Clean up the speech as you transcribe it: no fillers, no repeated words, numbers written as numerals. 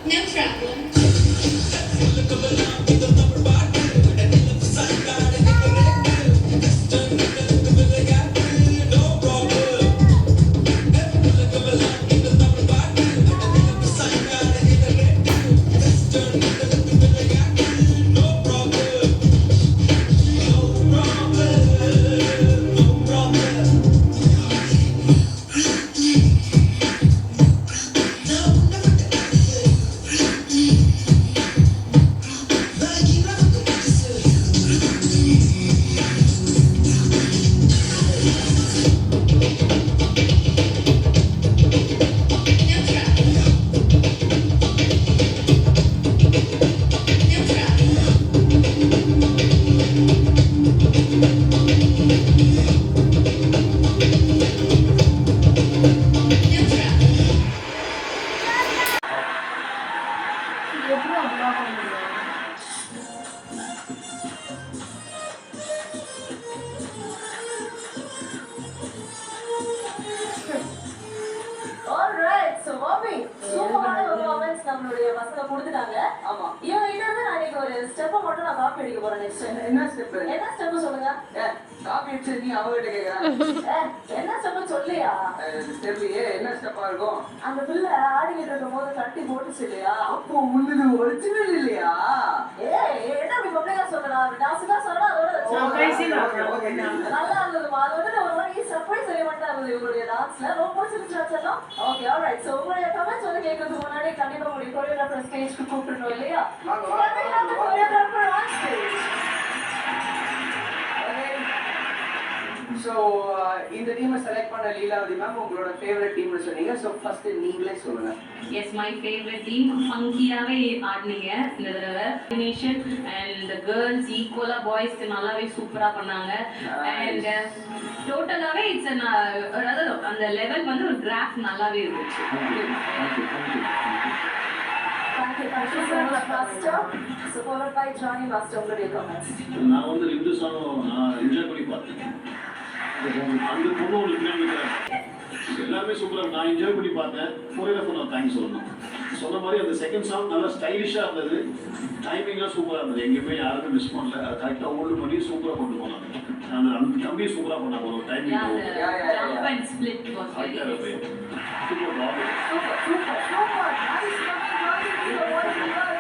No problem. No problem. No problem. No problem. எப்படி அப்படிலாம் பண்ண முடியும்? Alright, so Bobby, சூப்பரான performance நம்மளுடைய பசங்க கொடுத்துட்டாங்க. ஆமா. இவங்க கிட்ட இருந்து நான் இன்னைக்கு ஒரு ஸ்டெப்பை மட்டும் நான் காப்பி அடிக்க போறேன் next time. என்ன ஸ்டெப்? என்ன ஸ்டெப் சொல்லுங்க? காப்பி அடிச்சு நீ அவகிட்ட கேக்குற. என்ன ஸ்டெப் சொல்லியா? ஸ்டெப் என்ன ஸ்டெப்பா இருக்கும்? அந்த பிள்ளை ஆடிக்கிட்டு இருக்கும்போது கட்டி போட்டுச்சு இல்லையா? அப்போ முன்னது ஒரிஜினல் இல்லையா? என்ன அப்படி பப்ளிக்கா சொல்றா? டான்ஸ் தான் சொல்றா அதோட ஓகே. நல்லா இருந்ததுமா. அது வந்து ஒரு மாதிரி சர்ப்ரைஸ் எலிமெண்டா இருந்தது இவங்களுடைய டான்ஸ்ல. ரொம்ப பிடிச்சிருந்துச்சு எல்லாம். Okay, alright. சோ உங்களுடைய கமெண்ட்ஸ் வந்து கேட்கறதுக்கு முன்னாடி கண்டிப்பா உங்களுடைய கொரியோகிராஃபர் ஸ்டேஜ்க்கு கூப்பிடணும் இல்லையா? Choreographer on stage. ஸோ இந்த டீமை செலக்ட் பண்ண லீலாவதி மேம் உங்களோட ஃபேவரட் டீம்னு சொன்னீங்க. ஸோ ஃபர்ஸ்ட் நீங்களே சொல்லுங்க. எஸ் மை ஃபேவரட் டீம் ஃபங்கியாவே ஆடினீங்க இந்த தடவை நேஷன் அண்ட் கேர்ள்ஸ் ஈக்குவலா பாய்ஸ்க்கு நல்லாவே சூப்பரா பண்ணாங்க அண்ட் டோட்டலாவே இட்ஸ் அதாவது அந்த லெவல் வந்து ஒரு கிராஃப் நல்லாவே இருந்துச்சு. Thank you so much, Master. So followed by Johnny Master, உங்களுடைய comments. நான் வந்து ரெண்டு சாங்கும் நான் என்ஜாய் பண்ணி பார்த்தேன். அந்த பொண்ணு ஒரு எல்லாமே சூப்பராக நான் என்ஜாய் பண்ணி பார்த்தேன். கொரியோகிராஃபர் நான் தேங்க்ஸ் சொல்லணும். சொன்ன மாதிரி அந்த செகண்ட் சாங் நல்லா ஸ்டைலிஷாக இருந்தது. டைமிங்லாம் சூப்பராக இருந்தது. எங்கேயுமே யாருமே மிஸ் பண்ணல. அது கரெக்டாக ஹோல்டு பண்ணி சூப்பராக கொண்டு போனாங்க. அந்த தம்பியும் சூப்பராக பண்ணாங்க. ஒரு timing jump and split was very super. Super. Nice coming, Johnny. Your voice is